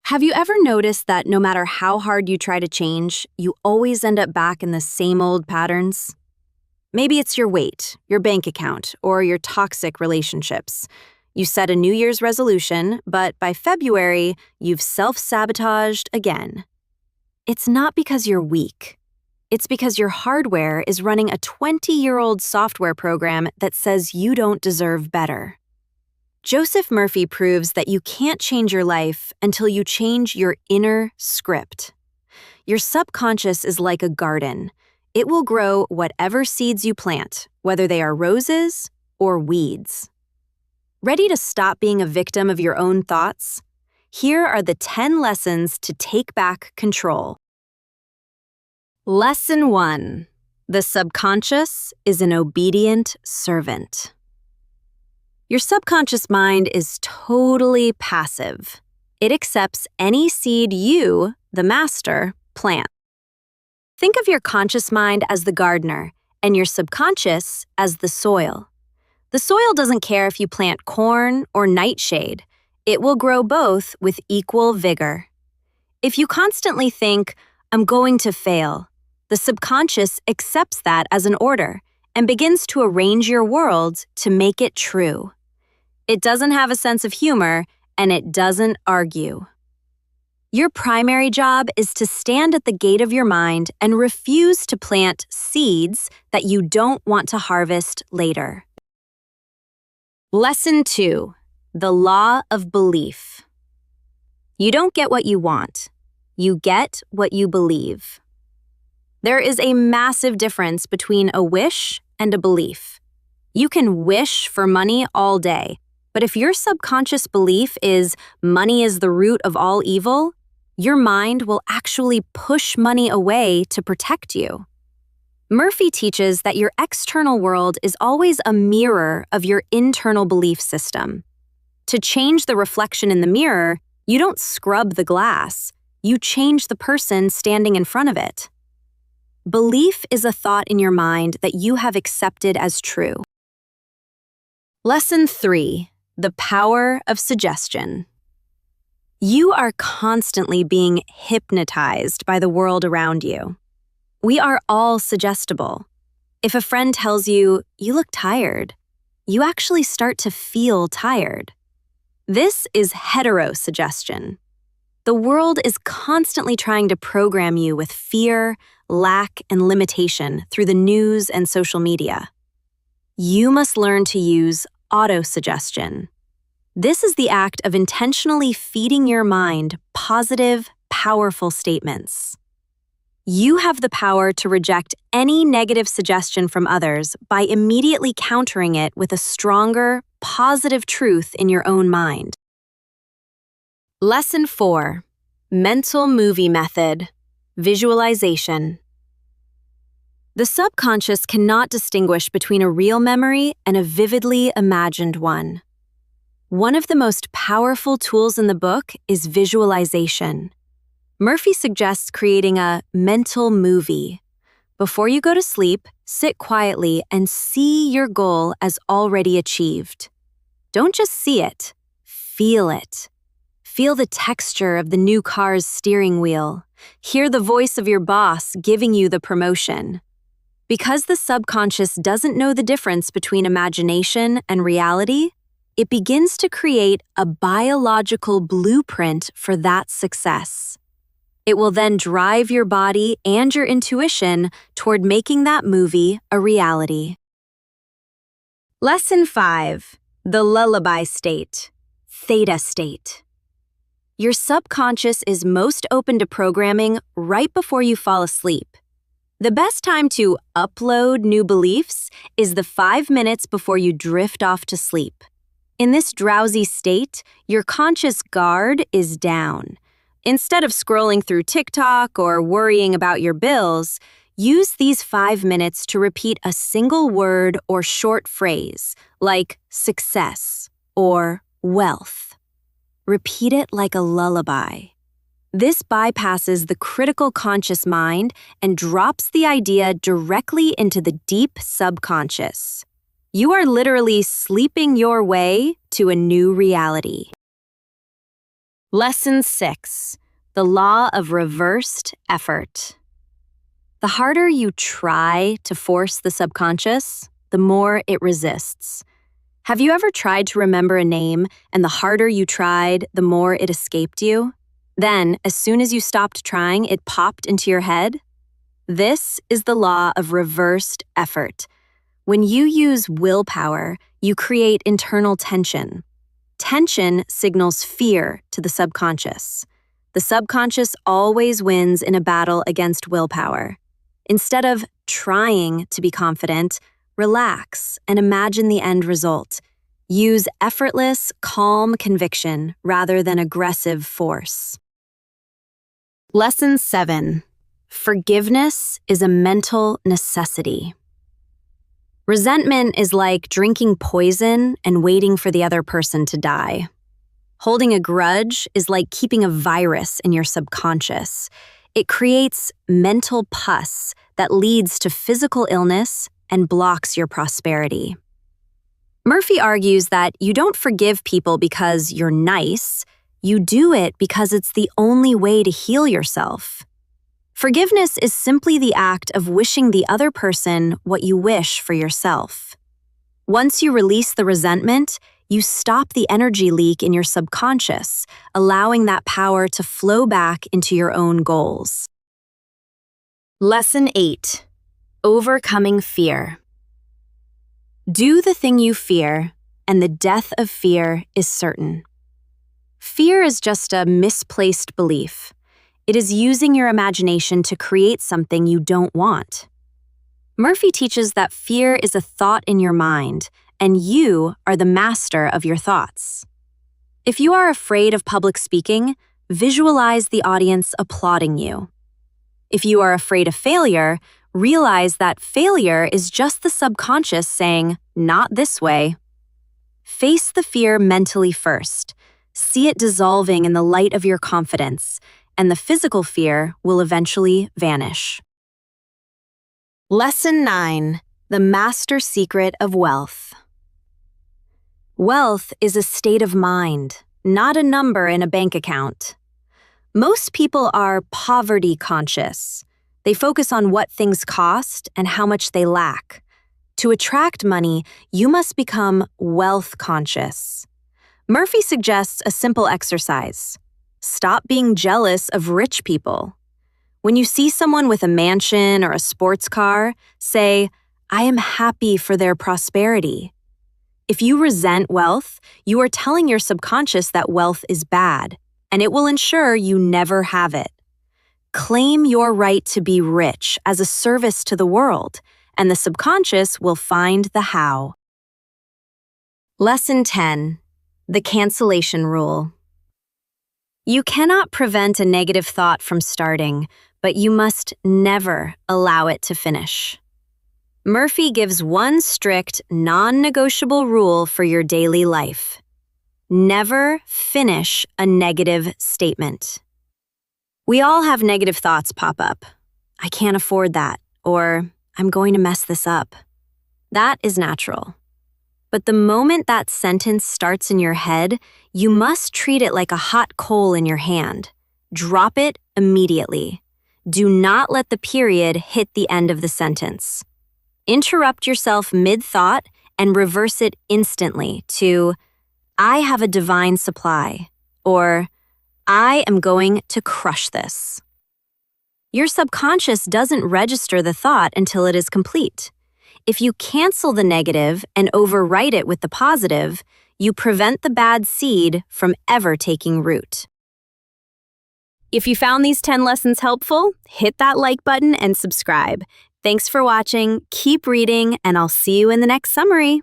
Have you ever noticed that no matter how hard you try to change, you always end up back in the same old patterns? Maybe it's your weight, your bank account, or your toxic relationships. You set a New Year's resolution, but by February, you've self-sabotaged again. It's not because you're weak. It's because your hardware is running a 20-year-old software program that says you don't deserve better. Joseph Murphy proves that you can't change your life until you change your inner script. Your subconscious is like a garden. It will grow whatever seeds you plant, whether they are roses or weeds. Ready to stop being a victim of your own thoughts? Here are the 10 lessons to take back control. Lesson 1. The subconscious is an obedient servant. Your subconscious mind is totally passive. It accepts any seed you, the master, plant. Think of your conscious mind as the gardener and your subconscious as the soil. The soil doesn't care if you plant corn or nightshade. It will grow both with equal vigor. If you constantly think, "I'm going to fail," the subconscious accepts that as an order and begins to arrange your world to make it true. It doesn't have a sense of humor, and it doesn't argue. Your primary job is to stand at the gate of your mind and refuse to plant seeds that you don't want to harvest later. Lesson 2. The law of belief. You don't get what you want. You get what you believe. There is a massive difference between a wish and a belief. You can wish for money all day, but if your subconscious belief is money is the root of all evil, your mind will actually push money away to protect you. Murphy teaches that your external world is always a mirror of your internal belief system. To change the reflection in the mirror, you don't scrub the glass, you change the person standing in front of it. Belief is a thought in your mind that you have accepted as true. Lesson 3. The power of suggestion. You are constantly being hypnotized by the world around you. We are all suggestible. If a friend tells you, "You look tired," you actually start to feel tired. This is heterosuggestion. The world is constantly trying to program you with fear, lack, and limitation through the news and social media. You must learn to use autosuggestion. This is the act of intentionally feeding your mind positive, powerful statements. You have the power to reject any negative suggestion from others by immediately countering it with a stronger, positive truth in your own mind. Lesson 4. Mental movie method. Visualization. The subconscious cannot distinguish between a real memory and a vividly imagined one. One of the most powerful tools in the book is visualization. Murphy suggests creating a mental movie. Before you go to sleep, sit quietly and see your goal as already achieved. Don't just see it, feel it. Feel the texture of the new car's steering wheel. Hear the voice of your boss giving you the promotion. Because the subconscious doesn't know the difference between imagination and reality, it begins to create a biological blueprint for that success. It will then drive your body and your intuition toward making that movie a reality. Lesson 5. The lullaby state, theta state. Your subconscious is most open to programming right before you fall asleep. The best time to upload new beliefs is the 5 minutes before you drift off to sleep. In this drowsy state, your conscious guard is down. Instead of scrolling through TikTok or worrying about your bills, use these 5 minutes to repeat a single word or short phrase, like success or wealth. Repeat it like a lullaby. This bypasses the critical conscious mind and drops the idea directly into the deep subconscious. You are literally sleeping your way to a new reality. Lesson 6. The law of reversed effort. The harder you try to force the subconscious, the more it resists. Have you ever tried to remember a name, and the harder you tried, the more it escaped you? Then, as soon as you stopped trying, it popped into your head? This is the law of reversed effort. When you use willpower, you create internal tension. Tension signals fear to the subconscious. The subconscious always wins in a battle against willpower. Instead of trying to be confident, relax and imagine the end result. Use effortless, calm conviction rather than aggressive force. Lesson 7. Forgiveness is a mental necessity. Resentment is like drinking poison and waiting for the other person to die. Holding a grudge is like keeping a virus in your subconscious. It creates mental pus that leads to physical illness and blocks your prosperity. Murphy argues that you don't forgive people because you're nice. You do it because it's the only way to heal yourself. Forgiveness is simply the act of wishing the other person what you wish for yourself. Once you release the resentment, you stop the energy leak in your subconscious, allowing that power to flow back into your own goals. Lesson 8. Overcoming fear. Do the thing you fear, and the death of fear is certain. Fear is just a misplaced belief. It is using your imagination to create something you don't want. Murphy teaches that fear is a thought in your mind, and you are the master of your thoughts. If you are afraid of public speaking, visualize the audience applauding you. If you are afraid of failure, realize that failure is just the subconscious saying, "Not this way." Face the fear mentally first. See it dissolving in the light of your confidence, and the physical fear will eventually vanish. Lesson 9. The master secret of wealth. Wealth is a state of mind, not a number in a bank account. Most people are poverty conscious. They focus on what things cost and how much they lack. To attract money, you must become wealth conscious. Murphy suggests a simple exercise. Stop being jealous of rich people. When you see someone with a mansion or a sports car, say, "I am happy for their prosperity." If you resent wealth, you are telling your subconscious that wealth is bad, and it will ensure you never have it. Claim your right to be rich as a service to the world, and the subconscious will find the how. Lesson 10. The cancellation rule. You cannot prevent a negative thought from starting, but you must never allow it to finish. Murphy gives one strict, non-negotiable rule for your daily life. Never finish a negative statement. We all have negative thoughts pop up. "I can't afford that," or "I'm going to mess this up." That is natural. But the moment that sentence starts in your head, you must treat it like a hot coal in your hand. Drop it immediately. Do not let the period hit the end of the sentence. Interrupt yourself mid-thought and reverse it instantly to, "I have a divine supply," or "I am going to crush this." Your subconscious doesn't register the thought until it is complete. If you cancel the negative and overwrite it with the positive, you prevent the bad seed from ever taking root. If you found these 10 lessons helpful, hit that like button and subscribe. Thanks for watching, keep reading, and I'll see you in the next summary.